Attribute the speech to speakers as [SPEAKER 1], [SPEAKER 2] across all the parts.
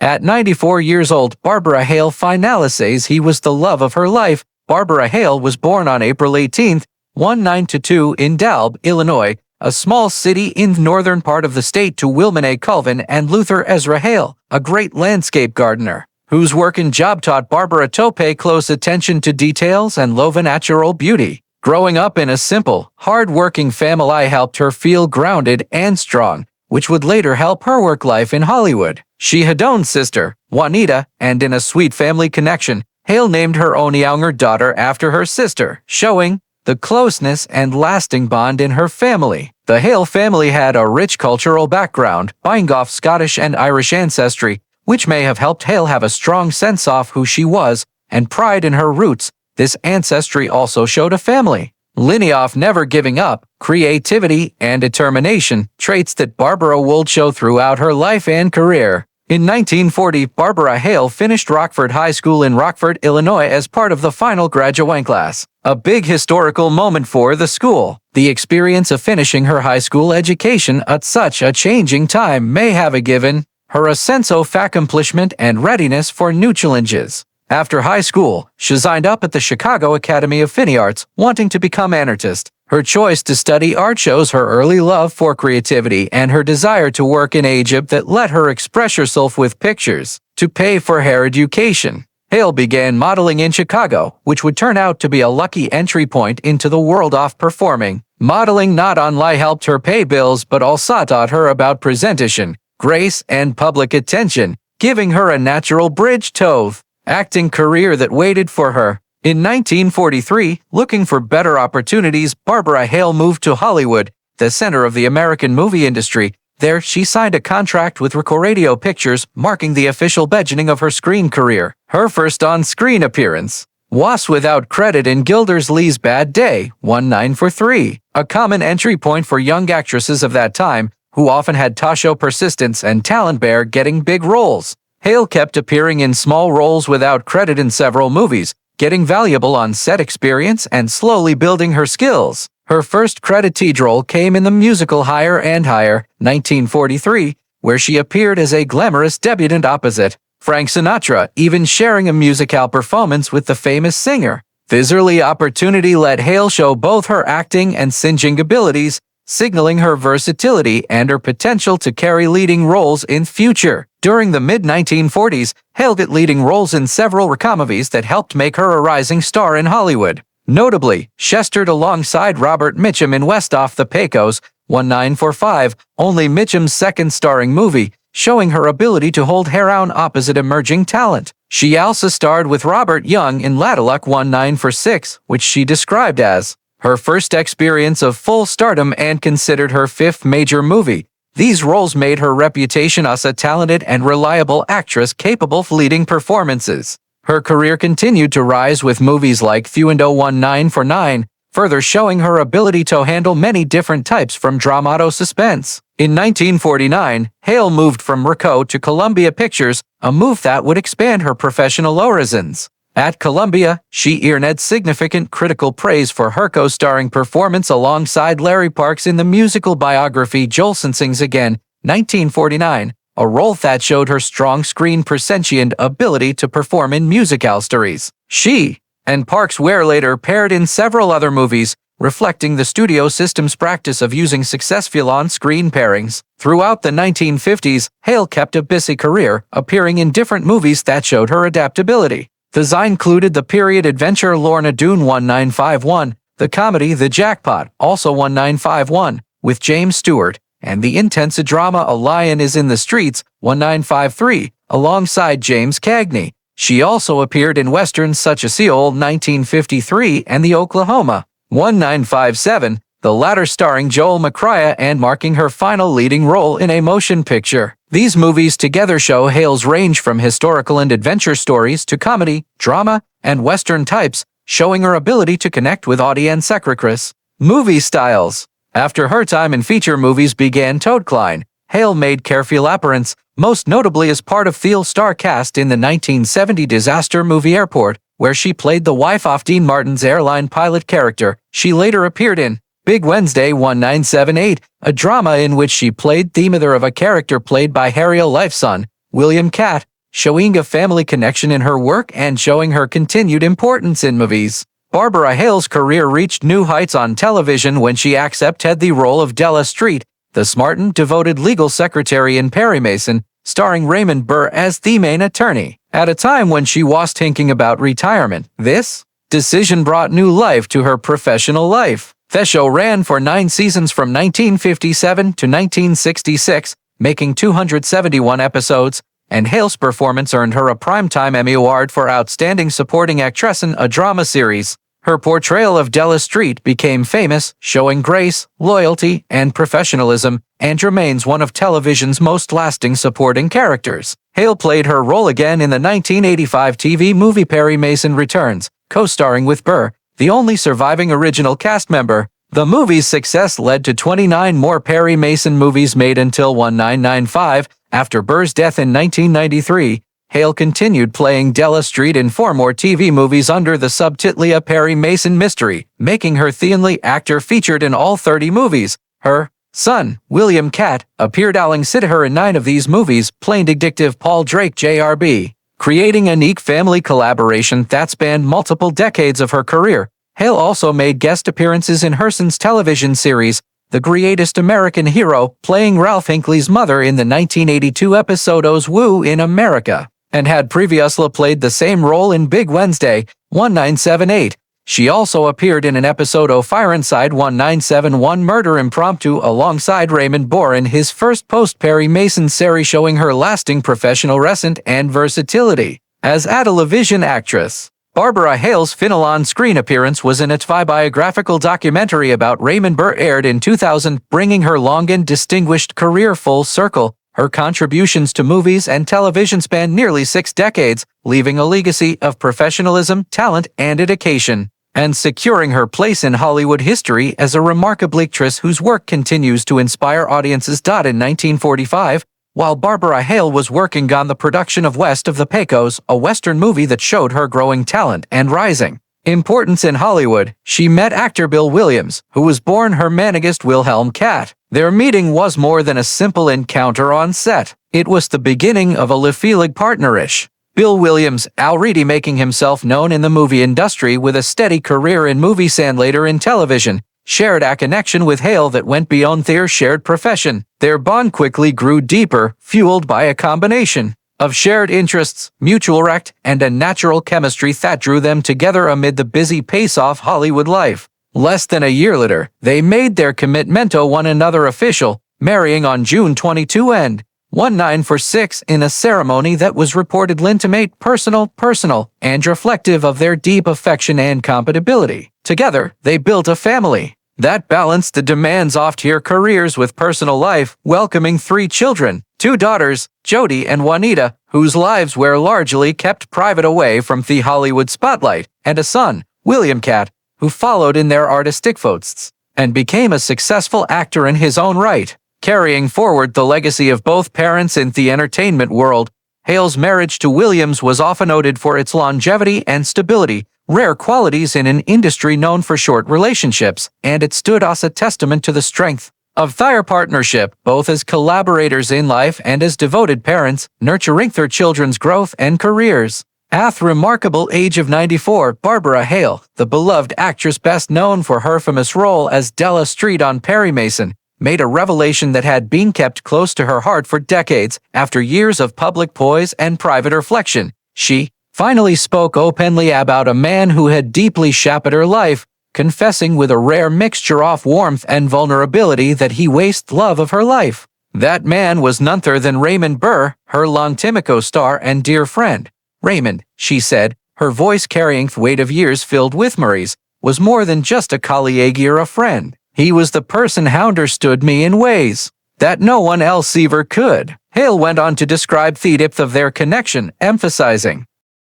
[SPEAKER 1] At 94 years old, Barbara Hale finally says he was the love of her life. Barbara Hale was born on April 18, 1922 in Della, Illinois, a small city in the northern part of the state, to William A. Culvin and Luther Ezra Hale, a great landscape gardener, whose work and job taught Barbara to pay close attention to details and love natural beauty. Growing up in a simple, hard-working family helped her feel grounded and strong, which would later help her work life in Hollywood. She had own sister, Juanita, and in a sweet family connection, Hale named her own younger daughter after her sister, showing the closeness and lasting bond in her family. The Hale family had a rich cultural background, being of Scottish and Irish ancestry, which may have helped Hale have a strong sense of who she was and pride in her roots. This ancestry also showed a family lineage of never giving up, creativity, and determination, traits that Barbara would show throughout her life and career. In 1940, Barbara Hale finished Rockford High School in Rockford, Illinois as part of the final graduating class, a big historical moment for the school. The experience of finishing her high school education at such a changing time may have given her a sense of accomplishment and readiness for new challenges. After high school, she signed up at the Chicago Academy of Fine Arts, wanting to become an artist. Her choice to study art shows her early love for creativity and her desire to work in Egypt that let her express herself with pictures. To pay for her education, Hale began modeling in Chicago, which would turn out to be a lucky entry point into the world of performing. Modeling not only helped her pay bills but also taught her about presentation, grace, and public attention, giving her a natural bridge to acting career that waited for her. In 1943, looking for better opportunities, Barbara Hale moved to Hollywood, the center of the American movie industry. There, she signed a contract with Rico Radio Pictures, marking the official beginning of her screen career. Her first on-screen appearance was without credit in Gildersleeve's Bad Day, 1943, a common entry point for young actresses of that time, who often had to show persistence and talent bear getting big roles. Hale kept appearing in small roles without credit in several movies, getting valuable on-set experience and slowly building her skills. Her first credited role came in the musical Higher and Higher, 1943, where she appeared as a glamorous debutante opposite Frank Sinatra, even sharing a musical performance with the famous singer. This early opportunity let Hale show both her acting and singing abilities, signaling her versatility and her potential to carry leading roles in future. During the mid-1940s, Hale got leading roles in several comedies that helped make her a rising star in Hollywood. Notably, she starred alongside Robert Mitchum in West Off the Pecos, 1945, only Mitchum's second starring movie, showing her ability to hold her own opposite emerging talent. She also starred with Robert Young in Ladylike, 1946, which she described as her first experience of full stardom and considered her fifth major movie. These roles made her reputation as a talented and reliable actress capable of leading performances. Her career continued to rise with movies like Thuendo 1949, further showing her ability to handle many different types from drama to suspense. In 1949, Hale moved from Rico to Columbia Pictures, a move that would expand her professional horizons. At Columbia, she earned significant critical praise for her co-starring performance alongside Larry Parks in the musical biography Jolson Sings Again, 1949, a role that showed her strong screen presence and ability to perform in musical stories. She and Parks were later paired in several other movies, reflecting the studio system's practice of using successful on-screen pairings. Throughout the 1950s, Hale kept a busy career, appearing in different movies that showed her adaptability. These included the period adventure Lorna Doone 1951, the comedy The Jackpot, also 1951, with James Stewart, and the intense drama A Lion is in the Streets, 1953, alongside James Cagney. She also appeared in westerns such as Seoul 1953 and The Oklahoma, 1957, the latter starring Joel McCrea and marking her final leading role in a motion picture. These movies together show Hale's range from historical and adventure stories to comedy, drama, and western types, showing her ability to connect with audience across movie styles. After her time in feature movies began to decline, Hale made careful appearance, most notably as part of the star cast in the 1970 disaster movie Airport, where she played the wife of Dean Martin's airline pilot character. She later appeared in Big Wednesday 1978, a drama in which she played the mother of a character played by Harry Life's son, William Catt. showing a family connection in her work and showing her continued importance in movies. Barbara Hale's career reached new heights on television when she accepted the role of Della Street, the smart and devoted legal secretary in Perry Mason, starring Raymond Burr as the main attorney. At a time when she was thinking about retirement, this decision brought new life to her professional life. The show ran for 9 seasons from 1957 to 1966, making 271 episodes, and Hale's performance earned her a Primetime Emmy Award for Outstanding Supporting Actress in a Drama Series. Her portrayal of Della Street became famous, showing grace, loyalty, and professionalism, and remains one of television's most lasting supporting characters. Hale played her role again in the 1985 TV movie Perry Mason Returns, co-starring with Burr, the only surviving original cast member. The movie's success led to 29 more Perry Mason movies made until 1995. After Burr's death in 1993, Hale continued playing Della Street in 4 more TV movies under the subtitle A Perry Mason Mystery, making her the only actor featured in all 30 movies. Her son, William Catt, appeared alongside her in 9 of these movies, playing Detective Paul Drake Jr., creating a unique family collaboration that spanned multiple decades of her career. Hale also made guest appearances in Herson's television series, The Greatest American Hero, playing Ralph Hinckley's mother in the 1982 episode O's Woo in America, and had previously played the same role in Big Wednesday, 1978. She also appeared in an episode of Fire Inside 1971 Murder Impromptu alongside Raymond Burr in his first post-Perry Mason series, showing her lasting professional recent and versatility as a television actress. Barbara Hale's final on-screen appearance was in a biographical documentary about Raymond Burr aired in 2000, bringing her long and distinguished career full circle. Her contributions to movies and television span nearly 6 decades, leaving a legacy of professionalism, talent, and dedication, and securing her place in Hollywood history as a remarkable actress whose work continues to inspire audiences. In 1945, while Barbara Hale was working on the production of West of the Pecos, a Western movie that showed her growing talent and rising importance in Hollywood, she met actor Bill Williams, who was born her managist Wilhelm Catt. Their meeting was more than a simple encounter on set. It was the beginning of a lifelong partnership. Bill Williams, already making himself known in the movie industry with a steady career in movies and later in television, shared a connection with Hale that went beyond their shared profession. Their bond quickly grew deeper, fueled by a combination of shared interests, mutual respect, and a natural chemistry that drew them together amid the busy pace of Hollywood life. Less than a year later, they made their commitment to one another official, marrying on June 22 and 1946 in a ceremony that was reportedly intimate, personal, and reflective of their deep affection and compatibility. Together, they built a family that balanced the demands of their careers with personal life, welcoming 3 children, 2 daughters, Jody and Juanita, whose lives were largely kept private away from the Hollywood spotlight, and a son, William Catt, who followed in their artistic footsteps and became a successful actor in his own right, carrying forward the legacy of both parents in the entertainment world. Hale's marriage to Williams was often noted for its longevity and stability, rare qualities in an industry known for short relationships, and it stood as a testament to the strength of their partnership, both as collaborators in life and as devoted parents, nurturing their children's growth and careers. At the remarkable age of 94, Barbara Hale, the beloved actress best known for her famous role as Della Street on Perry Mason, made a revelation that had been kept close to her heart for decades. After years of public poise and private reflection, she finally spoke openly about a man who had deeply shaped her life, confessing with a rare mixture of warmth and vulnerability that he wasted love of her life. That man was none other than Raymond Burr, her long-time co-star and dear friend. Raymond, she said, her voice carrying the weight of years filled with memories, was more than just a colleague or a friend. He was the person who understood me in ways that no one else ever could. Hale went on to describe the depth of their connection, emphasizing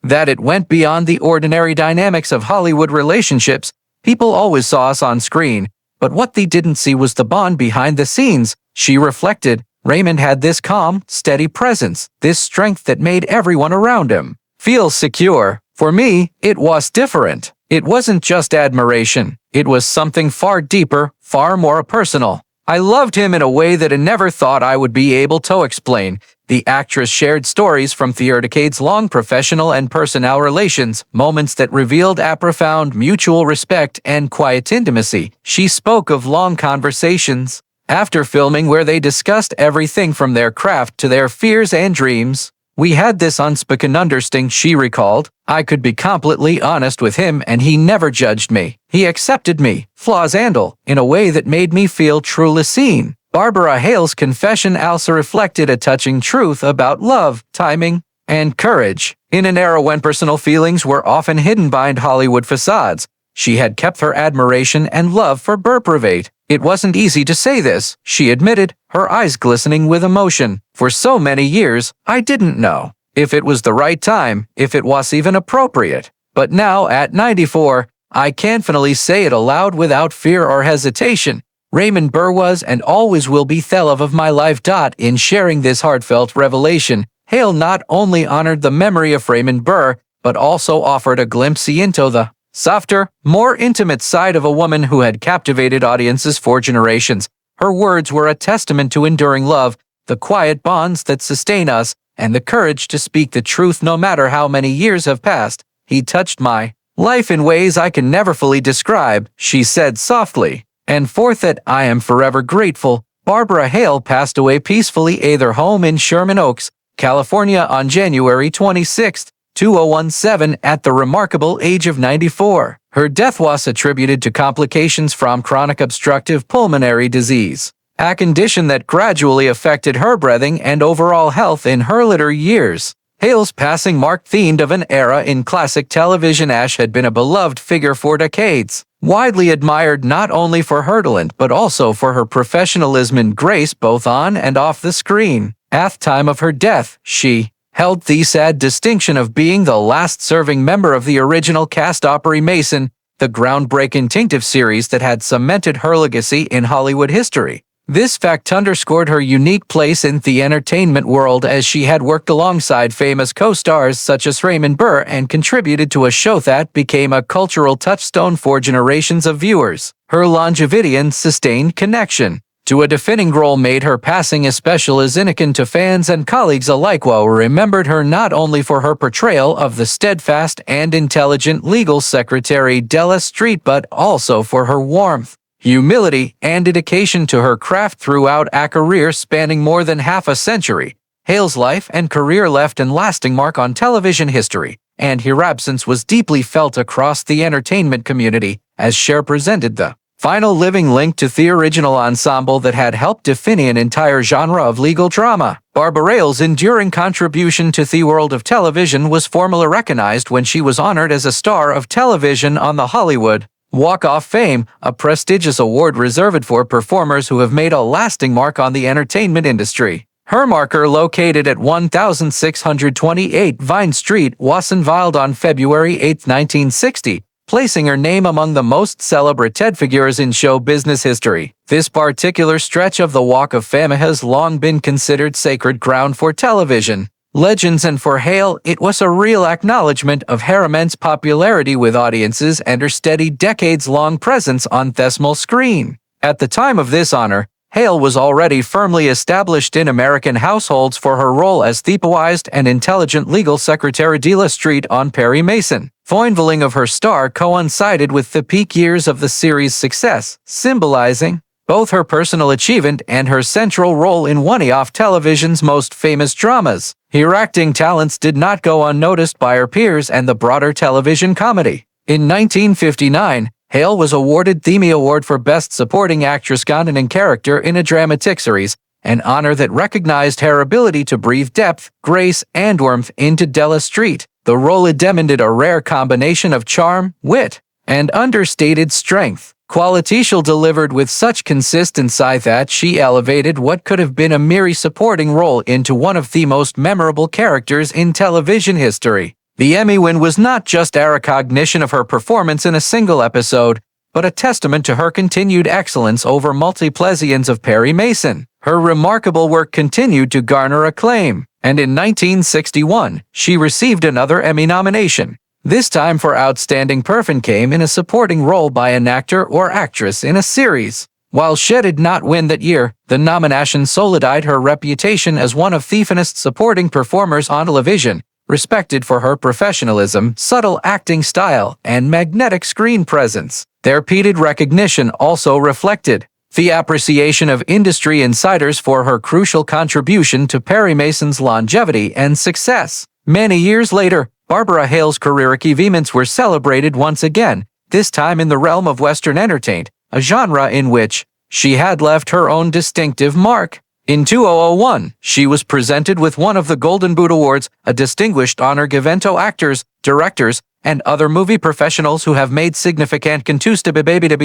[SPEAKER 1] that it went beyond the ordinary dynamics of Hollywood relationships. People always saw us on screen, but what they didn't see was the bond behind the scenes. She reflected, Raymond had this calm, steady presence, this strength that made everyone around him feel secure. For me, it was different. It wasn't just admiration. It was something far deeper, far more personal. I loved him in a way that I never thought I would be able to explain. The actress shared stories from their decades-long professional and personal relations, moments that revealed a profound mutual respect and quiet intimacy. She spoke of long conversations after filming where they discussed everything from their craft to their fears and dreams. We had this unspoken understanding, she recalled. I could be completely honest with him and he never judged me. He accepted me, flaws and all, in a way that made me feel truly seen. Barbara Hale's confession also reflected a touching truth about love, timing, and courage. In an era when personal feelings were often hidden behind Hollywood facades, she had kept her admiration and love for Burr private. It wasn't easy to say this, she admitted, her eyes glistening with emotion. For so many years, I didn't know if it was the right time, if it was even appropriate. But now, at 94, I can finally say it aloud without fear or hesitation. Raymond Burr was and always will be the love of my life. In sharing this heartfelt revelation, Hale not only honored the memory of Raymond Burr, but also offered a glimpse into the softer, more intimate side of a woman who had captivated audiences for generations. Her words were a testament to enduring love, the quiet bonds that sustain us, and the courage to speak the truth no matter how many years have passed. He touched my life in ways I can never fully describe, she said softly. And for that I am forever grateful. Barbara Hale passed away peacefully at their home in Sherman Oaks, California on January 26, 2017 at the remarkable age of 94. Her death was attributed to complications from chronic obstructive pulmonary disease, a condition that gradually affected her breathing and overall health in her later years. Hale's passing marked the end of an era in classic television. Ash had been a beloved figure for decades, widely admired not only for her talent but also for her professionalism and grace both on and off the screen. At the time of her death, she held the sad distinction of being the last serving member of the original cast of Perry Mason, the groundbreaking detective series that had cemented her legacy in Hollywood history. This fact underscored her unique place in the entertainment world as she had worked alongside famous co-stars such as Raymond Burr and contributed to a show that became a cultural touchstone for generations of viewers. Her longevity and sustained connection to a defining role made her passing especially significant to fans and colleagues alike, who remembered her not only for her portrayal of the steadfast and intelligent legal secretary Della but also for her warmth, humility, and dedication to her craft throughout a career spanning more than half a century. Hale's life and career left an lasting mark on television history, and her absence was deeply felt across the entertainment community, as she represented the final living link to the original ensemble that had helped define an entire genre of legal drama. Barbara Hale's enduring contribution to the world of television was formally recognized when she was honored as a star of television on the Hollywood Walk of Fame, a prestigious award reserved for performers who have made a lasting mark on the entertainment industry. Her marker, located at 1628 Vine Street, was unveiled on February 8, 1960, placing her name among the most celebrated figures in show business history. This particular stretch of the Walk of Fame has long been considered sacred ground for television legends, and for Hale, it was a real acknowledgement of her immense popularity with audiences and her steady decades-long presence on the small screen. At the time of this honor, Hale was already firmly established in American households for her role as the poised and intelligent legal secretary Della on Perry Mason. The unveiling of her star coincided with the peak years of the series' success, symbolizing both her personal achievement and her central role in one of television's most famous dramas. Her acting talents did not go unnoticed by her peers and the broader television comedy. In 1959, Hale was awarded the Emmy Award for Best Supporting Actress in Character in a Dramatic Series, an honor that recognized her ability to breathe depth, grace, and warmth into Della. The role demanded a rare combination of charm, wit, and understated strength, quality she delivered with such consistency that she elevated what could have been a mere supporting role into one of the most memorable characters in television history. The Emmy win was not just a recognition of her performance in a single episode, but a testament to her continued excellence over multiple seasons of Perry Mason. Her remarkable work continued to garner acclaim, and in 1961, she received another Emmy nomination. This time for Outstanding Performance came in a supporting role by an actor or actress in a series. While she did not win that year, the nomination solidified her reputation as one of the finest supporting performers on television, respected for her professionalism, subtle acting style, and magnetic screen presence. Their repeated recognition also reflected the appreciation of industry insiders for her crucial contribution to Perry Mason's longevity and success. Many years later, Barbara Hale's career achievements were celebrated once again, this time in the realm of Western entertainment, a genre in which she had left her own distinctive mark. In 2001, she was presented with one of the Golden Boot Awards, a distinguished honor given to actors, directors, and other movie professionals who have made significant contributions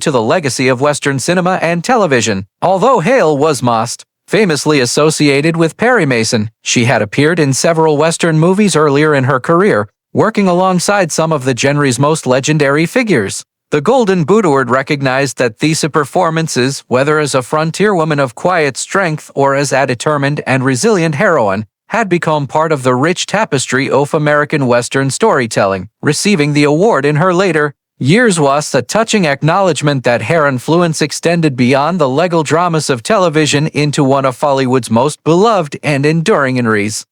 [SPEAKER 1] to the legacy of Western cinema and television. Although Hale was most famously associated with Perry Mason, she had appeared in several Western movies earlier in her career, working alongside some of the genre's most legendary figures. The Golden Boot Award recognized that these performances, whether as a frontier woman of quiet strength or as a determined and resilient heroine, had become part of the rich tapestry of American Western storytelling. Receiving the award in her later years was a touching acknowledgement that her influence extended beyond the legal dramas of television into one of Hollywood's most beloved and enduring genres.